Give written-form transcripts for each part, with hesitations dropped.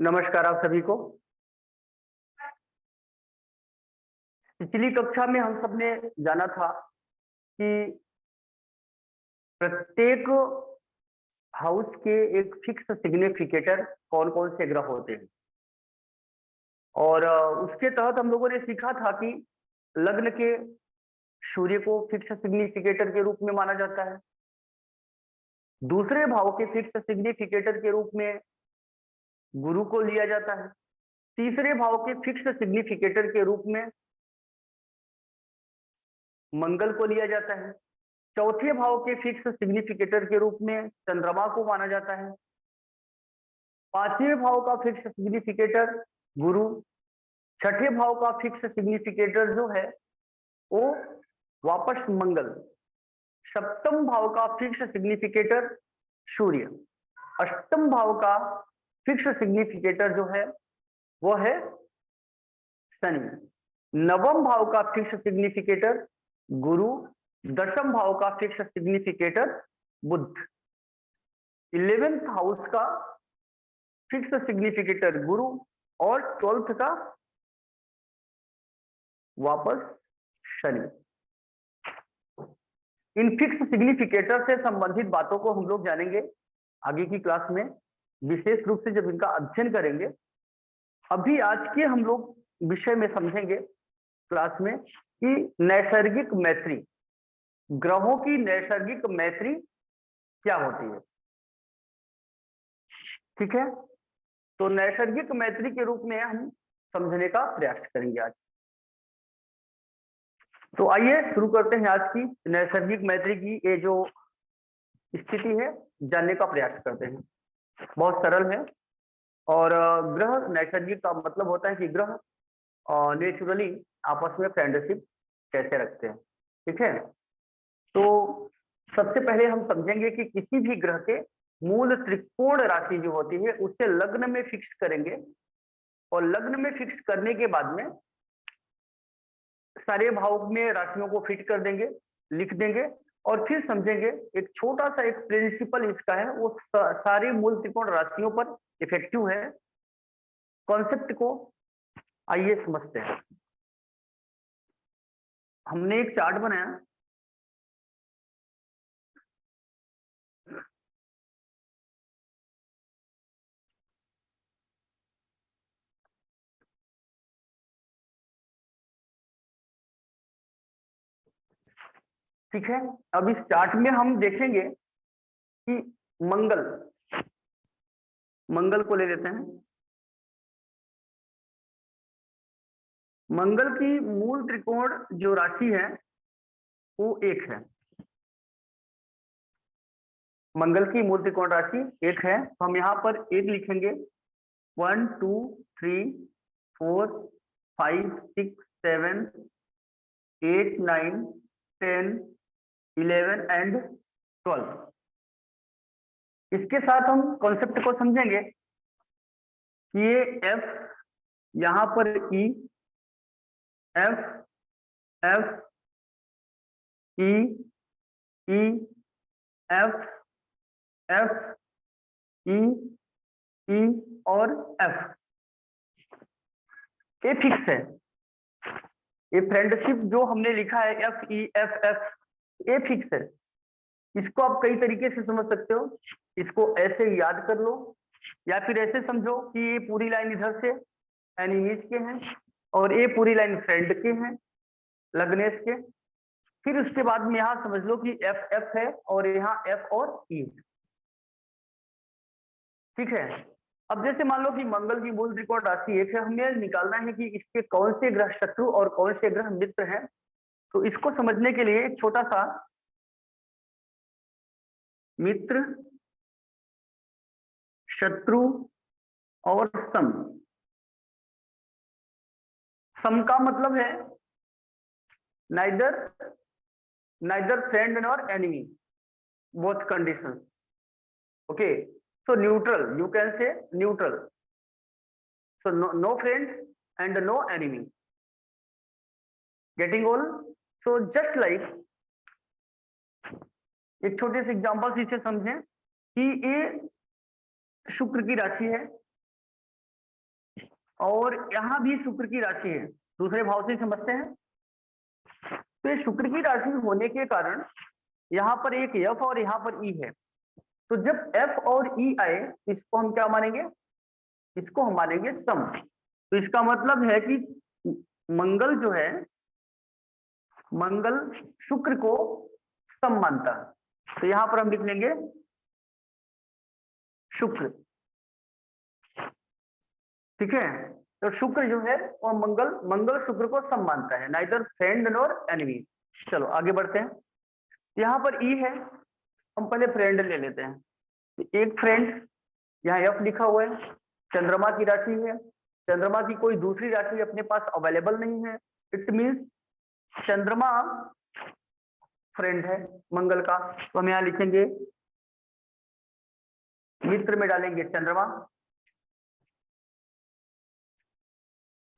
नमस्कार आप सभी को। पिछली कक्षा में हम सबने जाना था कि प्रत्येक हाउस के एक फिक्स सिग्निफिकेटर कौन कौन से ग्रह होते हैं और उसके तहत हम लोगों ने सीखा था कि लग्न के सूर्य को फिक्स सिग्निफिकेटर के रूप में माना जाता है। दूसरे भाव के फिक्स सिग्निफिकेटर के रूप में गुरु को लिया जाता है। तीसरे भाव के फिक्स सिग्निफिकेटर के रूप में मंगल को लिया जाता है। चौथे भाव के फिक्स सिग्निफिकेटर के रूप में चंद्रमा को माना जाता है। पांचवें भाव का फिक्स सिग्निफिकेटर गुरु। छठे भाव का फिक्स सिग्निफिकेटर जो है वो वापस मंगल। सप्तम भाव का फिक्स सिग्निफिकेटर सूर्य। अष्टम भाव का फिक्स सिग्निफिकेटर जो है वो है शनि। नवम भाव का फिक्स सिग्निफिकेटर गुरु। दशम भाव का फिक्स सिग्निफिकेटर बुध। 11th हाउस का फिक्स सिग्निफिकेटर गुरु और 12th का वापस शनि। इन फिक्स सिग्निफिकेटर से संबंधित बातों को हम लोग जानेंगे आगे की क्लास में, विशेष रूप से जब इनका अध्ययन करेंगे। अभी आज के हम लोग विषय में समझेंगे क्लास में कि नैसर्गिक मैत्री, ग्रहों की नैसर्गिक मैत्री क्या होती है। ठीक है, तो नैसर्गिक मैत्री के रूप में हम समझने का प्रयास करेंगे आज। तो आइए शुरू करते हैं आज की नैसर्गिक मैत्री की ये जो स्थिति है जानने का प्रयास करते हैं। बहुत सरल है और ग्रह नैसर्गिक का मतलब होता है कि ग्रह नेचुरली आपस में फ्रेंडशिप कैसे रखते हैं। ठीक है, तो सबसे पहले हम समझेंगे कि किसी भी ग्रह के मूल त्रिकोण राशि जो होती है उसे लग्न में फिक्स करेंगे और लग्न में फिक्स करने के बाद में सारे भाव में राशियों को फिट कर देंगे, लिख देंगे और फिर समझेंगे। एक छोटा सा एक प्रिंसिपल इसका है, वो सारे मूल त्रिकोण राशियों पर इफेक्टिव है। कॉन्सेप्ट को आइए समझते हैं। हमने एक चार्ट बनाया, ठीक है। अब इस चार्ट में हम देखेंगे कि मंगल, मंगल को ले लेते हैं। मंगल की मूल त्रिकोण जो राशि है वो एक है। मंगल की मूल त्रिकोण राशि एक है, तो हम यहाँ पर एक लिखेंगे। 1 2 3 4 5 6 7 8 9 10 11 एंड 12। इसके साथ हम कॉन्सेप्ट को समझेंगे कि ये एफ, यहाँ पर E, F F E E F F E E और एफ, ये फिक्स है। ये फ्रेंडशिप जो हमने लिखा है एफ ई एफ एफ, ये फिक्स है। इसको आप कई तरीके से समझ सकते हो। इसको ऐसे याद कर लो या फिर ऐसे समझो कि ये पूरी लाइन इधर से एनिमीज के हैं और ये पूरी लाइन फ्रेंड के हैं, लग्नेश के। फिर उसके बाद में यहाँ समझ लो कि एफ एफ है और यहाँ एफ और ई। ठीक है, अब जैसे मान लो कि मंगल की मूल त्रिकोण राशि एक है, हमें निकालना है कि इसके कौन से ग्रह शत्रु और कौन से ग्रह मित्र हैं। तो इसको समझने के लिए एक छोटा सा मित्र, शत्रु और सम। सम का मतलब है neither friend nor enemy, both condition. Okay, so neutral, you can say neutral, so no friend and no enemy, getting all? So just like एक छोटे से एग्जांपल से इसे समझें कि ये शुक्र की राशि है और यहाँ भी शुक्र की राशि है, दूसरे भाव से समझते हैं। तो ये शुक्र की राशि होने के कारण यहाँ पर एक एफ और यहाँ पर ई है। तो जब एफ और ई आए इसको हम क्या मानेंगे, इसको हम मानेंगे सम। तो इसका मतलब है कि मंगल जो है, मंगल शुक्र को सम मानता है। तो यहां पर हम लिख लेंगे शुक्र, ठीक है। तो शुक्र जो है और मंगल शुक्र को सम मानता है, नाइदर फ्रेंड नॉर एनिमी। चलो आगे बढ़ते हैं। यहाँ पर ई है, हम पहले फ्रेंड ले लेते हैं। तो एक फ्रेंड यहाँ एफ लिखा हुआ है, चंद्रमा की राशि है। चंद्रमा की कोई दूसरी राशि अपने पास अवेलेबल नहीं है, इट मीन्स चंद्रमा फ्रेंड है मंगल का। तो हम यहाँ लिखेंगे मित्र में डालेंगे चंद्रमा।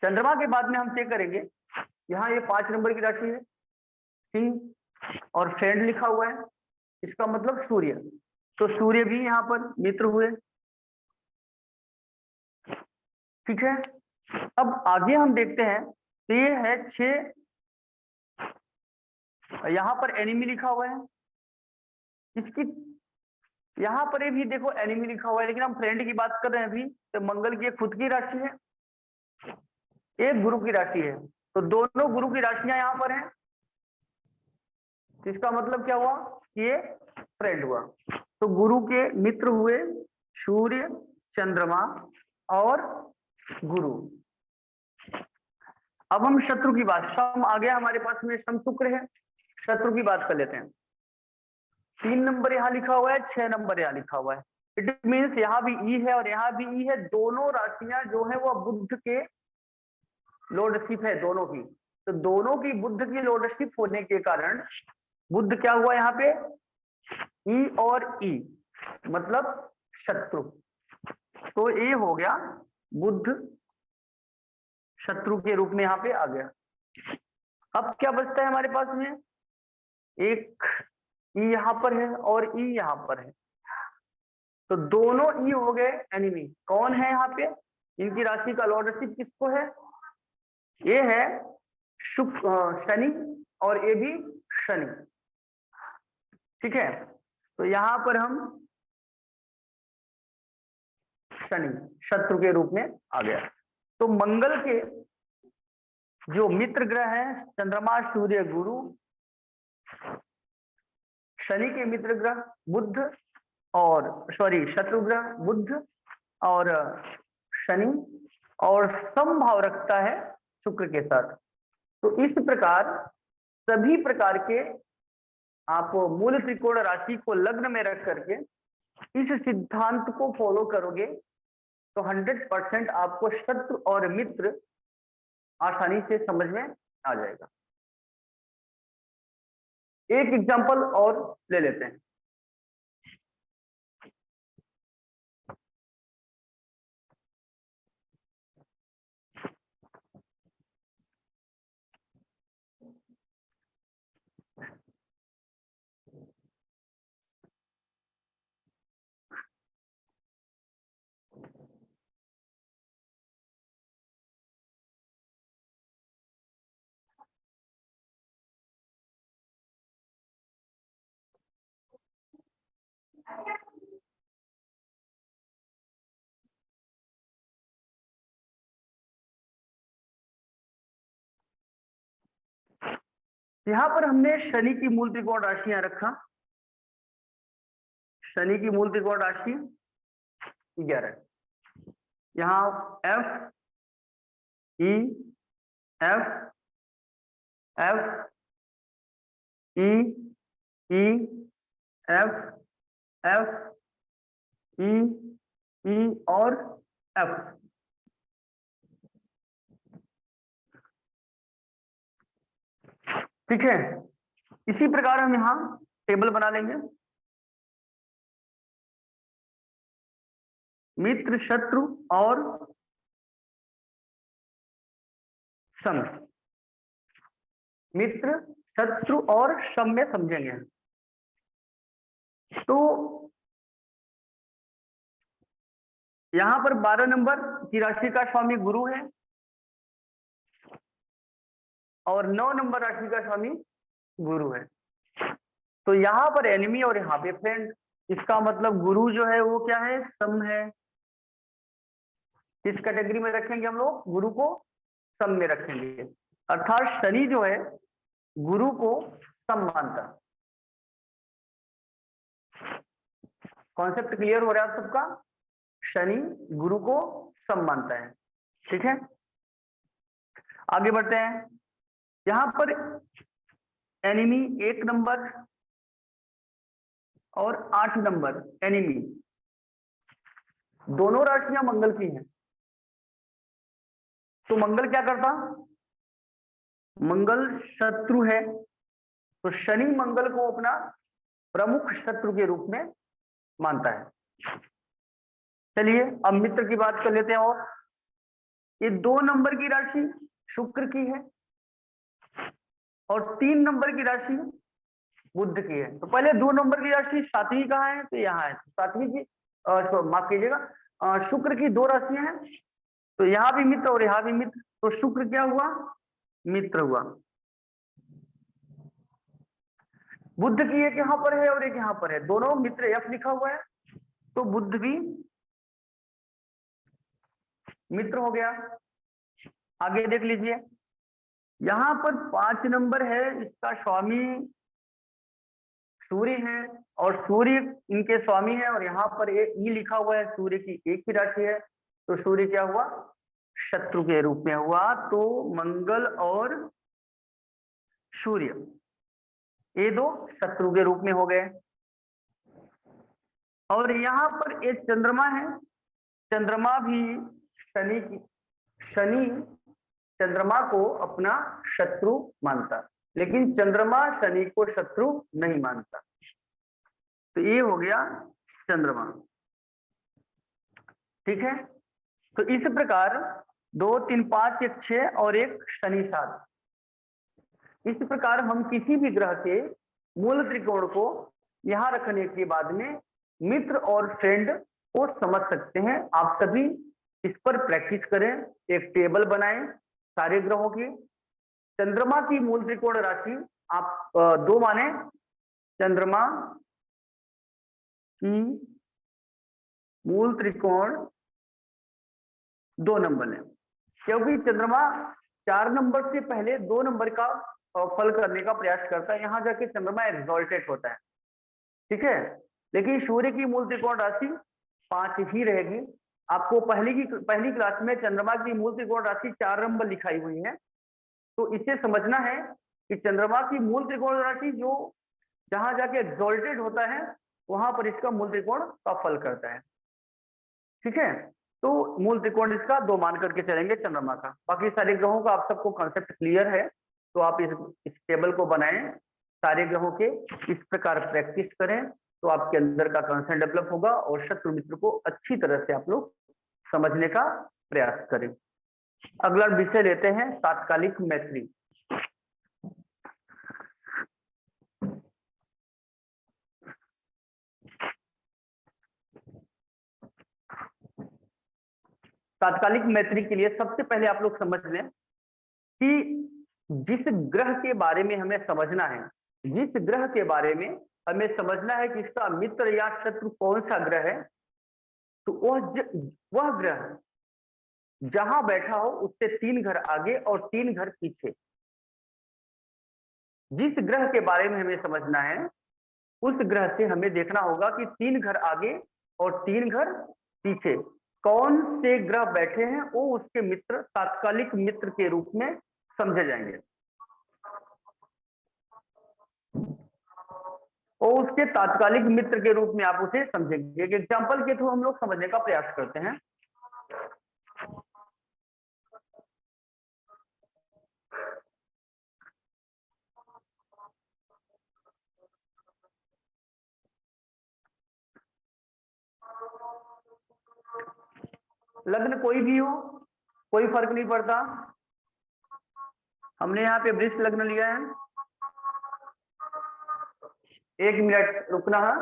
चंद्रमा के बाद में हम चेक करेंगे, यहाँ ये 5 नंबर की राशि है सिंह और फ्रेंड लिखा हुआ है, इसका मतलब सूर्य। तो सूर्य भी यहाँ पर मित्र हुए, ठीक है। अब आगे हम देखते हैं, तो ये है 6, यहाँ पर एनिमी लिखा हुआ है, इसकी यहाँ पर भी देखो एनिमी लिखा हुआ है, लेकिन हम फ्रेंड की बात कर रहे हैं अभी। तो मंगल की खुद की राशि है, एक गुरु की राशि है, तो दोनों गुरु की राशियां यहाँ पर हैं। इसका मतलब क्या हुआ, ये फ्रेंड हुआ। तो गुरु के मित्र हुए सूर्य, चंद्रमा और गुरु। अब हम शत्रु की बात, सम आ गया हमारे पास में, सम शुक्र है। शत्रु की बात कर लेते हैं। 3 नंबर यहाँ लिखा हुआ है, 6 नंबर यहाँ लिखा हुआ है। इट मीन्स यहाँ भी ई है और यहाँ भी ई है। दोनों राशियां जो है वो बुध के लॉर्डशिप है, दोनों की। तो दोनों की बुध की लॉर्डशिप होने के कारण बुध क्या हुआ यहाँ पे, ई और ई मतलब शत्रु। तो ये हो गया बुध शत्रु के रूप में यहाँ पे आ गया। अब क्या बचता है हमारे पास में, एक ई यहाँ पर है और ई यहाँ पर है। तो दोनों ई हो गए एनिमी। कौन है यहाँ पे, इनकी राशि का लॉर्डशिप किसको है, ये है शनि और ये भी शनि, ठीक है। तो यहां पर हम शनि शत्रु के रूप में आ गया। तो मंगल के जो मित्र ग्रह हैं, चंद्रमा, सूर्य, गुरु। शनि के मित्र ग्रह बुध और शत्रु ग्रह बुध और शनि, और समभाव रखता है शुक्र के साथ। तो इस प्रकार सभी प्रकार के आप मूल त्रिकोण राशि को लग्न में रख करके इस सिद्धांत को फॉलो करोगे तो 100% आपको शत्रु और मित्र आसानी से समझ में आ जाएगा। एक एग्जांपल और ले लेते हैं। यहां पर हमने शनि की मूल त्रिकोण राशियां रखा। शनि की मूल त्रिकोण राशि 11। यहाँ F E F F E E F F E E और एफ। ठीक है, इसी प्रकार हम यहाँ टेबल बना लेंगे। मित्र, शत्रु और सम। मित्र, शत्रु और सम में समझेंगे। तो यहाँ पर 12 नंबर की राशि का स्वामी गुरु है और 9 नंबर राशि का स्वामी गुरु है। तो यहाँ पर एनिमी और यहाँ पे फ्रेंड, इसका मतलब गुरु जो है वो क्या है, सम है। किस कैटेगरी में रखेंगे हम लोग, गुरु को सम में रखेंगे, अर्थात शनि जो है गुरु को सम मानता है। कॉन्सेप्ट क्लियर हो रहा है आप सबका, शनि गुरु को सम मानता है, ठीक है। आगे बढ़ते हैं, यहां पर एनिमी 1 नंबर और 8 नंबर एनिमी, दोनों राशियां मंगल की हैं। तो मंगल क्या करता, मंगल शत्रु है, तो शनि मंगल को अपना प्रमुख शत्रु के रूप में मानता है। चलिए अब मित्र की बात कर लेते हैं। और ये 2 नंबर की राशि शुक्र की है और 3 नंबर की राशि बुध की है। तो पहले 2 नंबर की राशि सातवीं कहाँ है, तो यहाँ है सातवीं की, माफ कीजिएगा, शुक्र की 2 राशियां हैं, तो यहाँ भी मित्र और यहाँ भी मित्र, तो शुक्र क्या हुआ, मित्र हुआ। बुध की एक यहाँ पर है और एक यहाँ पर है, दोनों मित्र एफ लिखा हुआ है, तो बुध भी मित्र हो गया। आगे देख लीजिए, यहाँ पर 5 नंबर है, इसका स्वामी सूर्य है और सूर्य इनके स्वामी है, और यहाँ पर ई लिखा हुआ है, सूर्य की एक ही राशि है, तो सूर्य क्या हुआ, शत्रु के रूप में हुआ। तो मंगल और सूर्य ये 2 शत्रु के रूप में हो गए। और यहाँ पर एक चंद्रमा है, चंद्रमा भी शनि चंद्रमा को अपना शत्रु मानता, लेकिन चंद्रमा शनि को शत्रु नहीं मानता। तो ये हो गया चंद्रमा, ठीक है। तो इस प्रकार 2 3 5 1 6 और एक शनि 7, इस प्रकार हम किसी भी ग्रह के मूल त्रिकोण को यहां रखने के बाद में मित्र और फ्रेंड को समझ सकते हैं। आप सभी इस पर प्रैक्टिस करें, एक टेबल बनाएं सारे ग्रहों की। चंद्रमा की मूल त्रिकोण राशि आप 2 माने, चंद्रमा की मूल त्रिकोण 2 नंबर है, क्योंकि चंद्रमा 4 नंबर से पहले 2 नंबर का फल करने का प्रयास करता है, यहां जाके चंद्रमा एक्सॉल्टेड होता है, ठीक है। लेकिन सूर्य की मूल त्रिकोण राशि 5 ही रहेगी। आपको पहली क्लास में चंद्रमा की मूल त्रिकोण राशि 4 नंबर लिखाई हुई है, तो इसे समझना है कि चंद्रमा की मूल त्रिकोण राशि जो जहां जाके एक्सॉल्टेड होता है वहां पर इसका मूल त्रिकोण का फल करता है, ठीक है। तो मूल त्रिकोण इसका 2 मान करके चलेंगे चंद्रमा का। बाकी सारे ग्रहों का आप सबको कॉन्सेप्ट क्लियर है, तो आप इस टेबल को बनाएं सारे ग्रहों के, इस प्रकार प्रैक्टिस करें, तो आपके अंदर का कॉन्सेप्ट डेवलप होगा और शत्रु मित्र को अच्छी तरह से आप लोग समझने का प्रयास करें। अगला विषय लेते हैं तात्कालिक मैत्री। तात्कालिक मैत्री के लिए सबसे पहले आप लोग समझ लें कि जिस ग्रह के बारे में हमें समझना है, जिस ग्रह के बारे में हमें समझना है कि इसका मित्र या शत्रु कौन सा ग्रह है, तो वह ग्रह जहां बैठा हो उससे 3 घर आगे और 3 घर पीछे, जिस ग्रह के बारे में हमें समझना है उस ग्रह से हमें देखना होगा कि 3 घर आगे और 3 घर पीछे कौन से ग्रह बैठे हैं, वो उसके मित्र, तात्कालिक मित्र के रूप में समझे जाएंगे, और उसके तात्कालिक मित्र के रूप में आप उसे समझेंगे। एक एग्जाम्पल के थ्रू हम लोग समझने का प्रयास करते हैं। लग्न कोई भी हो, कोई फर्क नहीं पड़ता, हमने यहाँ पे वृष लग्न लिया है। 1 मिनट रुकना है।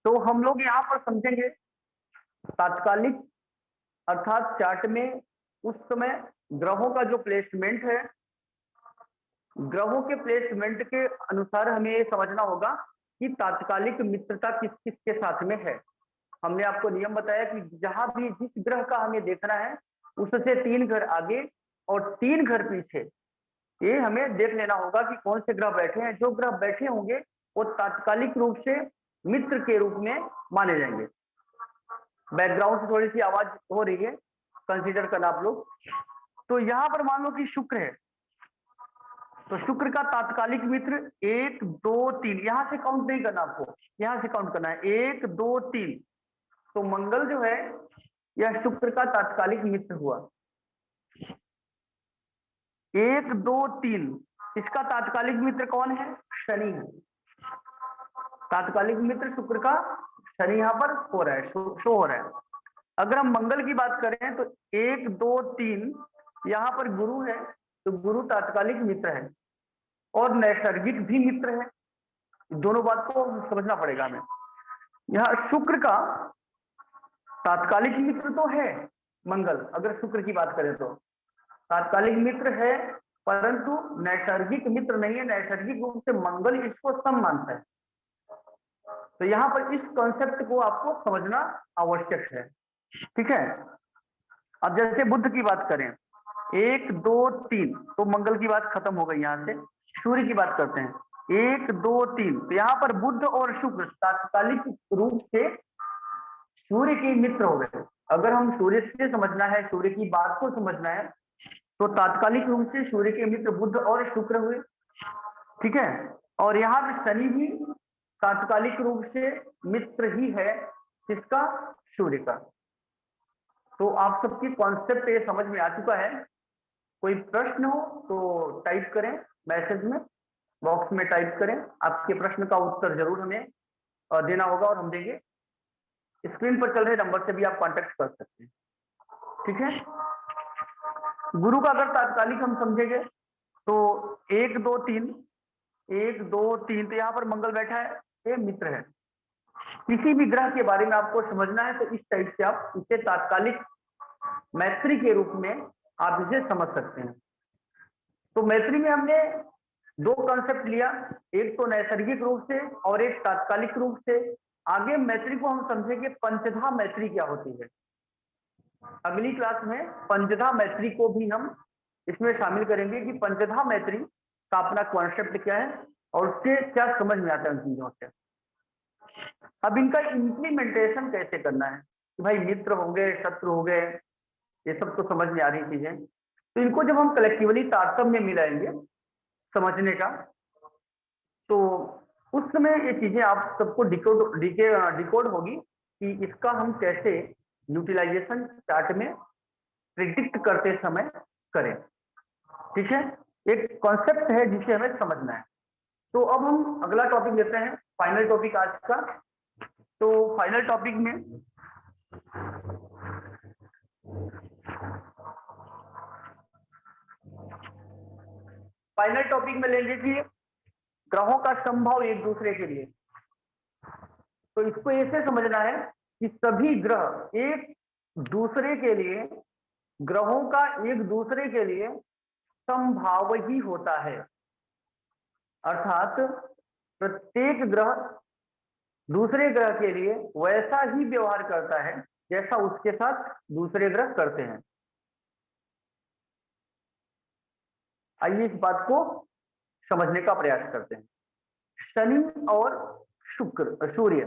तो हम लोग यहाँ पर समझेंगे तात्कालिक, अर्थात चार्ट में उस समय ग्रहों का जो प्लेसमेंट है, ग्रहों के प्लेसमेंट के अनुसार हमें ये समझना होगा कि तात्कालिक मित्रता किस किस के साथ में है। हमने आपको नियम बताया कि जहां भी जिस ग्रह का हमें देखना है उससे 3 घर आगे और 3 घर पीछे ये हमें देख लेना होगा कि कौन से ग्रह बैठे हैं। जो ग्रह बैठे होंगे वो तात्कालिक रूप से मित्र के रूप में माने जाएंगे। बैकग्राउंड से थोड़ी सी आवाज हो रही है, कंसीडर करना आप लोग। तो यहाँ पर मान लो कि शुक्र है, तो शुक्र का तात्कालिक मित्र 1 2 3, यहां से काउंट नहीं करना आपको, यहां से काउंट करना है 1 2 3। तो मंगल जो है यह शुक्र का तात्कालिक मित्र हुआ। 1 2 3, इसका तात्कालिक मित्र कौन है? शनि है। तात्कालिक मित्र शुक्र का शनि यहाँ पर हो रहा है, शो हो रहा है। अगर हम मंगल की बात करें तो 1 2 3 यहाँ पर गुरु है, तो गुरु तात्कालिक मित्र है और नैसर्गिक भी मित्र है। दोनों बात को समझना पड़ेगा हमें। यहाँ शुक्र का तात्कालिक मित्र तो है मंगल, अगर शुक्र की बात करें तो तात्कालिक मित्र है, परंतु नैसर्गिक मित्र नहीं है। नैसर्गिक रूप से मंगल इसको सम मानता है। तो यहाँ पर इस कॉन्सेप्ट को आपको समझना आवश्यक है, ठीक है। अब जैसे बुध की बात करें 1 2 3, तो मंगल की बात खत्म हो गई। यहाँ से सूर्य की बात करते हैं 1 2 3, तो यहाँ पर बुध और शुक्र तात्कालिक रूप से सूर्य के मित्र हो गए। अगर हम सूर्य से समझना है, सूर्य की बात को समझना है, तो तात्कालिक रूप से सूर्य के मित्र बुध और शुक्र हुए, ठीक है। और यहाँ पे शनि भी तात्कालिक रूप से मित्र ही है, किसका? सूर्य का। तो आप सबकी कॉन्सेप्ट ये समझ में आ चुका है। कोई प्रश्न हो तो टाइप करें, मैसेज में बॉक्स में टाइप करें। आपके प्रश्न का उत्तर जरूर हमें देना होगा और हम देंगे। स्क्रीन पर चल रहे नंबर से भी आप कांटेक्ट कर सकते हैं, ठीक है। गुरु का अगर तात्कालिक हम समझेंगे तो 1 2 3, 1 2 3, तो यहाँ पर मंगल बैठा है, ये मित्र है। किसी भी ग्रह के बारे में आपको समझना है तो इस टाइप से आप इसे तात्कालिक मैत्री के रूप में आप इसे समझ सकते हैं। तो मैत्री में हमने 2 कॉन्सेप्ट लिया, एक तो नैसर्गिक रूप से और एक तात्कालिक रूप से। आगे मैत्री को हम समझेंगे पंचधा मैत्री क्या होती है। अगली क्लास में पंचधा मैत्री को भी हम इसमें शामिल करेंगे कि पंचधा मैत्री का अपना कॉन्सेप्ट क्या है और उससे क्या समझ में आता है उन चीजों से। अब इनका इम्प्लीमेंटेशन कैसे करना है कि भाई मित्र हो गए, शत्रु हो गए, ये सब तो समझ में आ रही चीजें। तो इनको जब हम कलेक्टिवली तारतम्य में मिलाएंगे समझने का, तो उस समय ये चीजें आप सबको डिकोड होगी कि इसका हम कैसे यूटिलाइजेशन चार्ट में प्रिडिक्ट करते समय करें, ठीक है। एक कॉन्सेप्ट है जिसे हमें समझना है। तो अब हम अगला टॉपिक लेते हैं, फाइनल टॉपिक आज का। तो फाइनल टॉपिक में ले लीजिए ग्रहों का संभव एक दूसरे के लिए। तो इसको ऐसे समझना है कि सभी ग्रह एक दूसरे के लिए, ग्रहों का एक दूसरे के लिए संभाव ही होता है। अर्थात प्रत्येक ग्रह दूसरे ग्रह के लिए वैसा ही व्यवहार करता है जैसा उसके साथ दूसरे ग्रह करते हैं। आइए इस बात को समझने का प्रयास करते हैं। शनि और सूर्य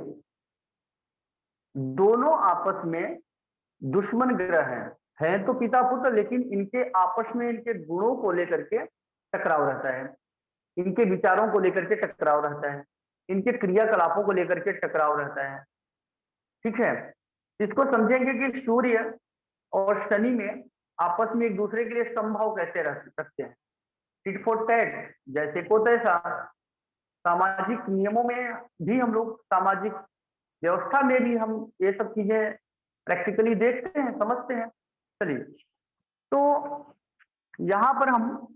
दोनों आपस में दुश्मन ग्रह हैं तो पिता पुत्र, लेकिन इनके आपस में इनके गुणों को लेकर के टकराव रहता है, इनके विचारों को लेकर के टकराव रहता है, इनके क्रियाकलापों को लेकर के टकराव रहता है, ठीक है। इसको समझेंगे कि सूर्य और शनि में आपस में एक दूसरे के लिए संभाव कैसे रह सकते हैं। टिट फॉर टैट, जैसे को तैसा। सामाजिक नियमों में भी हम लोग, सामाजिक व्यवस्था में भी हम ये सब चीजें प्रैक्टिकली देखते हैं, समझते हैं। चलिए, तो यहां पर हम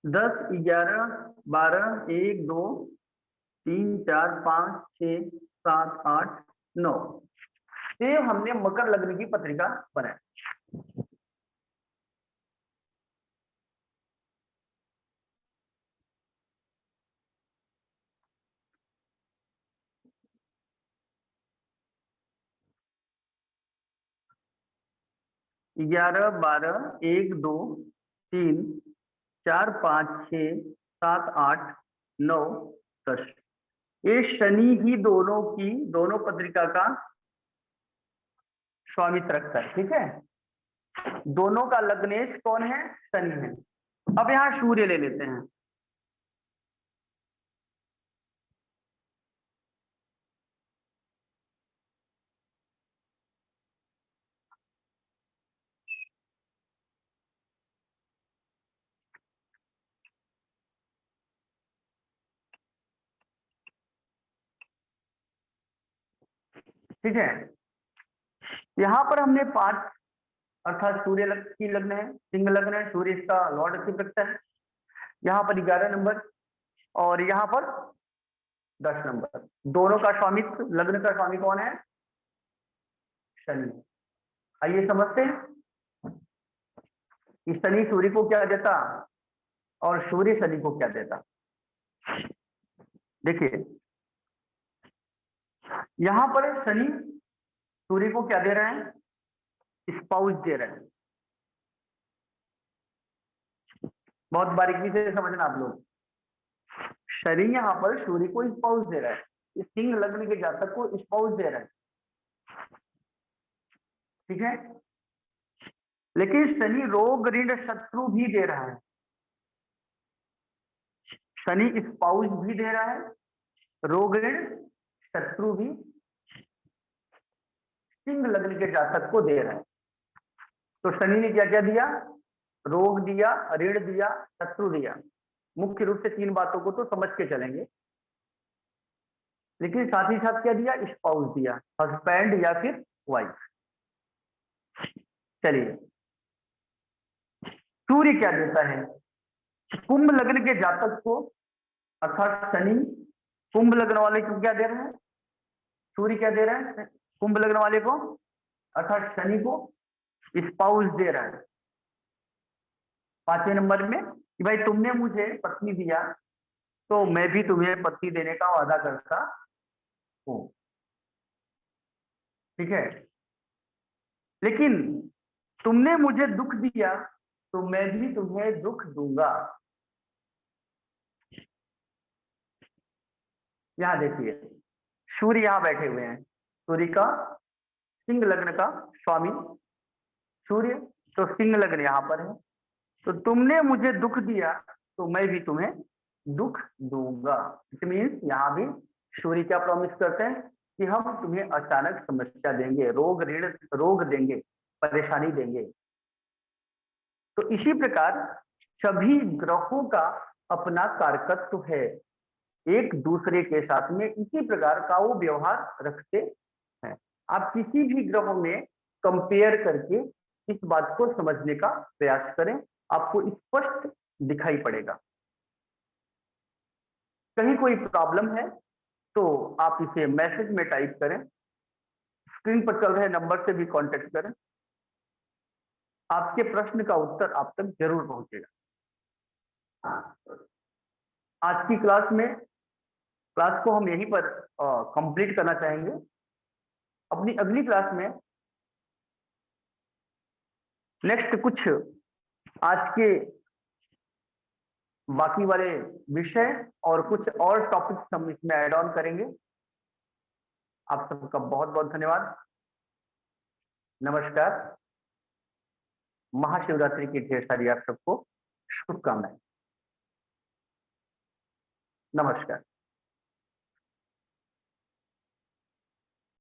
10, 11, 12, 1, 2, 3, 4, 5, 6, 7, 8, 9। ये हमने मकर लग्न की पत्रिका बनाई। 11, 12, 1, 2, 3, 4, 5, 6, 7, 8, 9, 10। ये शनि ही दोनों पत्रिका का स्वामित्व रखता है। ठीक है, दोनों का लग्नेश कौन है? शनि है। अब यहाँ सूर्य ले लेते हैं। ठीक है, यहाँ पर हमने 5 अर्थात सूर्य की लग्न है, सिंह लग्न है, सूर्य इसका लॉर्ड रखित रखता है। यहाँ पर 11 नंबर और यहाँ पर 10 नंबर। दोनों का स्वामित्व, लग्न का स्वामी कौन है? शनि। आइए समझते हैं कि शनि सूर्य को क्या देता और सूर्य शनि को क्या देता। देखिए, यहाँ पर शनि सूर्य को क्या दे रहे हैं? स्पाउस दे रहे हैं। बहुत बारीकी से समझना आप लोग। शनि यहाँ पर सूर्य को स्पाउस दे रहा है, इस सिंह लग्न के जातक को स्पाउस दे रहा है। ठीक है, लेकिन शनि रोग ऋण शत्रु भी दे रहा है। शनि स्पाउस भी दे रहा है, रोग ऋण शत्रु भी सिंह लग्न के जातक को दे रहा है। तो शनि ने क्या क्या दिया? रोग दिया, ऋण दिया, शत्रु दिया। मुख्य रूप से 3 बातों को तो समझ के चलेंगे, लेकिन साथ ही साथ क्या दिया? स्पाउस दिया, हस्बैंड या फिर वाइफ। चलिए, सूर्य क्या देता है? कुंभ लग्न के जातक को, अर्थात शनि कुंभ लग्न वाले को क्या दे रहे हैं? सूर्य क्या दे रहा है कुंभ लग्न वाले को, अर्थात शनि को स्पाउस दे रहा है 5वें नंबर में कि भाई तुमने मुझे पत्नी दिया तो मैं भी तुम्हें पत्नी देने का वादा करता हूं। ठीक है, लेकिन तुमने मुझे दुख दिया तो मैं भी तुम्हें दुख दूंगा। यहां देखिए, सूर्य यहां बैठे हुए हैं, सूर्य का सिंह लग्न का स्वामी सूर्य, तो सिंह लग्न यहां पर है। तो तुमने मुझे दुख दिया तो मैं भी तुम्हें दुख दूंगा। इट मीन्स यहां भी सूर्य क्या प्रॉमिस करते हैं कि हम तुम्हें अचानक समस्या देंगे, रोग ऋण रोग देंगे, परेशानी देंगे। तो इसी प्रकार सभी ग्रहों का अपना कारकत्व है, एक दूसरे के साथ में इसी प्रकार का वो व्यवहार रखते हैं। आप किसी भी ग्रह में कंपेयर करके इस बात को समझने का प्रयास करें, आपको स्पष्ट दिखाई पड़ेगा। कहीं कोई प्रॉब्लम है तो आप इसे मैसेज में टाइप करें, स्क्रीन पर चल रहे नंबर से भी कांटेक्ट करें, आपके प्रश्न का उत्तर आप तक जरूर पहुंचेगा। आज की क्लास को हम यहीं पर कंप्लीट करना चाहेंगे। अपनी अगली क्लास में नेक्स्ट कुछ आज के बाकी वाले विषय और कुछ और टॉपिक्स हम इसमें ऐड ऑन करेंगे। आप सबका बहुत बहुत धन्यवाद। नमस्कार। महाशिवरात्रि की ढेर सारी आप सबको शुभकामनाएं। नमस्कार।